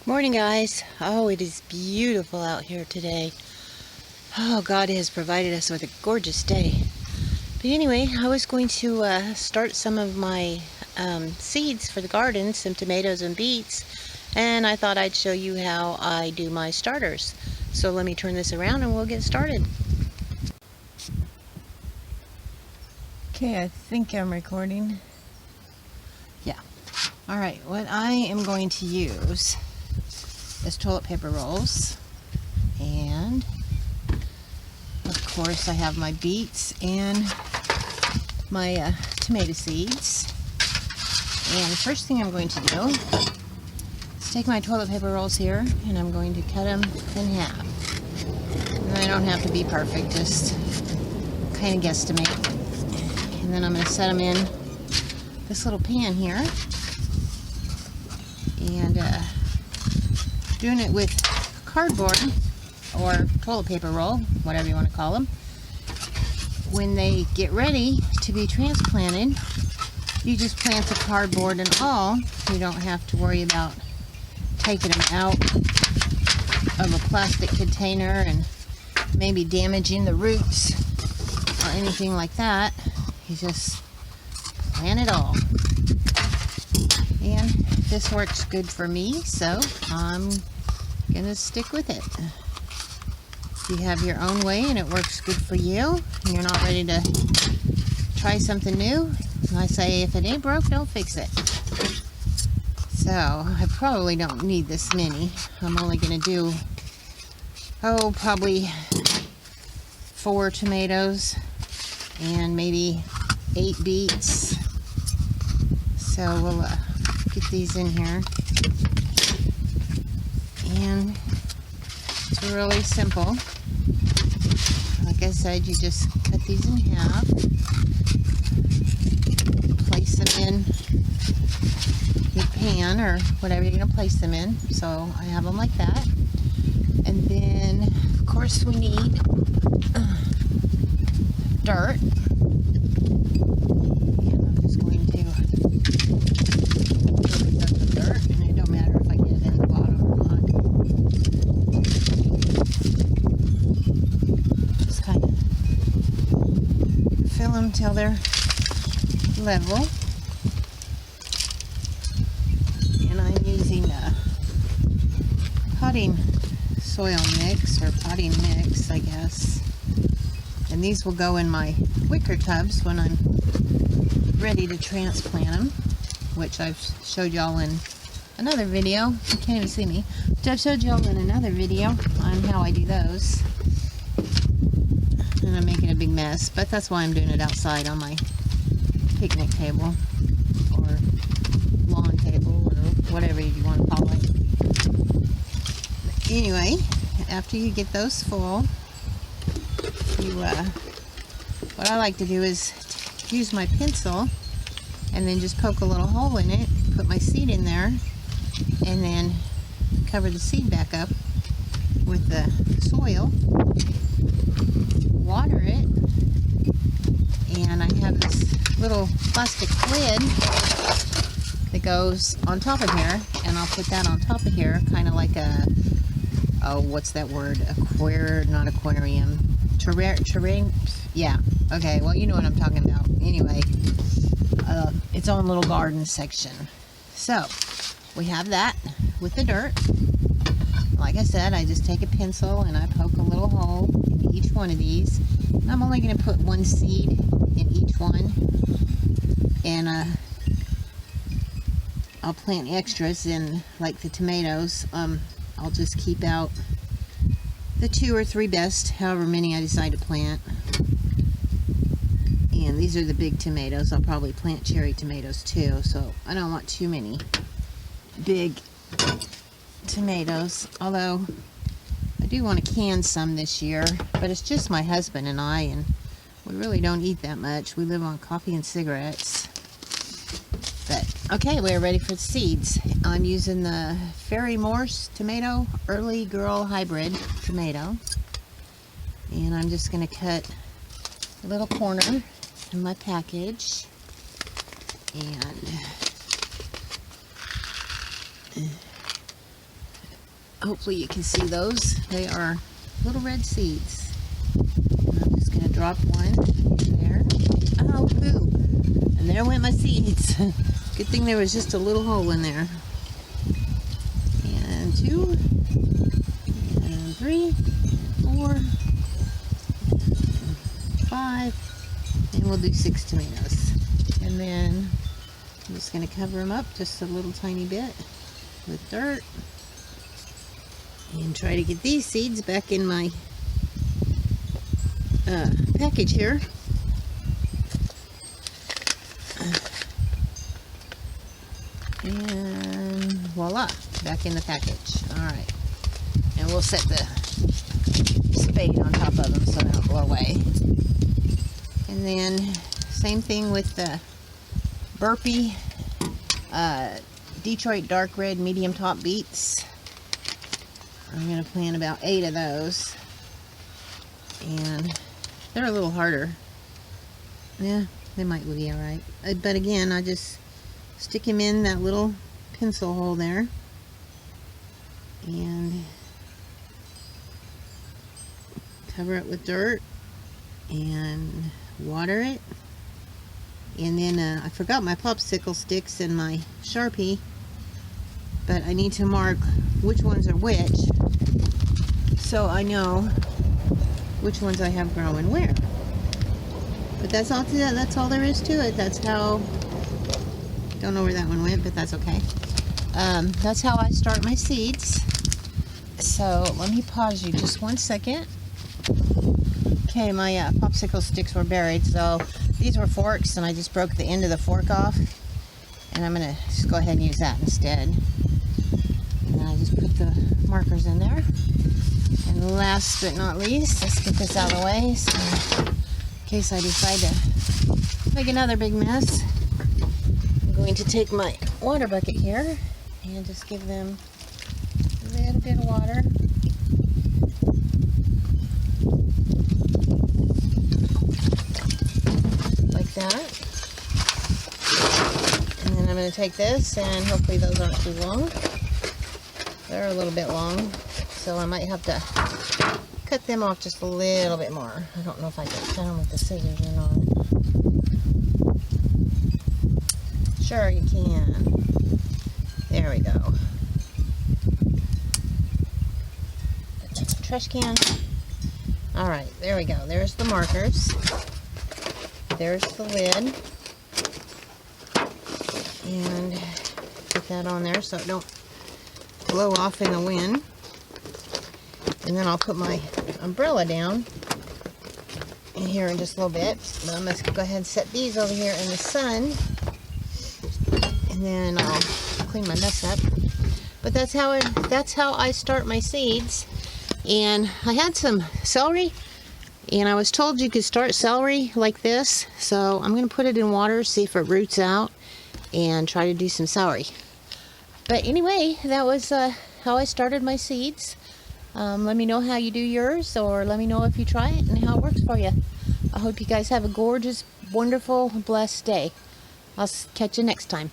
Morning, guys. Oh, it is beautiful out here today. Oh, God has provided us with a gorgeous day. But anyway, I was going to start some of my seeds for the garden, some tomatoes and beets, and I thought I'd show you how I do my starters. So let me turn this around and we'll get started. Okay, I think I'm recording. Yeah. Alright, what I am going to use is toilet paper rolls, and of course I have my beets and my tomato seeds. And the first thing I'm going to do is take my toilet paper rolls here and I'm going to cut them in half. And they don't have to be perfect, just kind of guesstimate. And then I'm going to set them in this little pan here, and doing it with cardboard or toilet paper roll, whatever you want to call them. When they get ready to be transplanted, you just plant the cardboard and all. You don't have to worry about taking them out of a plastic container and maybe damaging the roots or anything like that. You just plant it all. And this works good for me, so I'm gonna stick with it. If you have your own way and it works good for you and you're not ready to try something new, I say if it ain't broke, don't fix it. So I probably don't need this many. I'm only gonna do probably 4 tomatoes and maybe 8 beets. So we'll get these in here, and it's really simple. Like I said, you just cut these in half, place them in your pan or whatever you're going to place them in. So I have them like that, and then of course we need dirt. Until they're level, and I'm using a potting soil mix or potting mix, I guess, and these will go in my wicker tubs when I'm ready to transplant them, which I've showed y'all in another video. You can't even see me, but I've showed y'all in another video on how I do those. And I'm making a big mess, but that's why I'm doing it outside on my picnic table or lawn table or whatever you want to call it. But anyway, after you get those full, you what I like to do is use my pencil and then just poke a little hole in it, put my seed in there, and then cover the seed back up with the soil, water it, and I have this little plastic lid that goes on top of here, and I'll put that on top of here, kind of like a, what's that word, not aquarium, terrarium, yeah, okay, well, you know what I'm talking about. Anyway, its own little garden section. So we have that with the dirt. Like I said, I just take a pencil and I poke a little hole in each one of these. I'm only going to put 1 seed in each one, and I'll plant extras in, like the tomatoes. I'll just keep out the 2 or 3 best, however many I decide to plant. And these are the big tomatoes. I'll probably plant cherry tomatoes too, so I don't want too many big tomatoes, although I do want to can some this year, but it's just my husband and I, and we really don't eat that much. We live on coffee and cigarettes. But okay, we're ready for the seeds. I'm using the Fairy Morse tomato, early girl hybrid tomato, and I'm just going to cut a little corner in my package, and hopefully you can see those. They are little red seeds. I'm just going to drop one in there. Oh, boo. And there went my seeds. Good thing there was just a little hole in there. And 2, and 3, and 4, and 5, and we'll do 6 tomatoes. And then I'm just going to cover them up just a little tiny bit with dirt. And try to get these seeds back in my package here. And voila, back in the package. Alright. And we'll set the spade on top of them so they don't blow away. And then same thing with the Burpee Detroit dark red medium top beets. I'm going to plant about 8 of those. And they're a little harder. Yeah, they might be alright. But again, I just stick them in that little pencil hole there. And cover it with dirt. And water it. And then I forgot my popsicle sticks and my Sharpie. But I need to mark which ones are which, so I know which ones I have growing where. But that's all there is to it. That's how, don't know where that one went, but that's okay. That's how I start my seeds. So let me pause you just 1 second. Okay, my popsicle sticks were buried, so these were forks, and I just broke the end of the fork off, and I'm going to just go ahead and use that instead. And then I just put the markers in there. And last but not least, let's get this out of the way, so in case I decide to make another big mess, I'm going to take my water bucket here and just give them a little bit of water. Like that. And then I'm going to take this, and hopefully those aren't too long. They're a little bit long, so I might have to cut them off just a little bit more. I don't know if I can cut them with the scissors or not. Sure you can. There we go. Trash can. Alright, there we go. There's the markers. There's the lid. And put that on there so it don't blow off in the wind. And then I'll put my umbrella down in here in just a little bit. But I'm going to go ahead and set these over here in the sun. And then I'll clean my mess up. But that's how I start my seeds. And I had some celery, and I was told you could start celery like this. So I'm going to put it in water, see if it roots out, and try to do some celery. But anyway, that was how I started my seeds. Let me know how you do yours, or let me know if you try it and how it works for you. I hope you guys have a gorgeous, wonderful, blessed day. I'll catch you next time.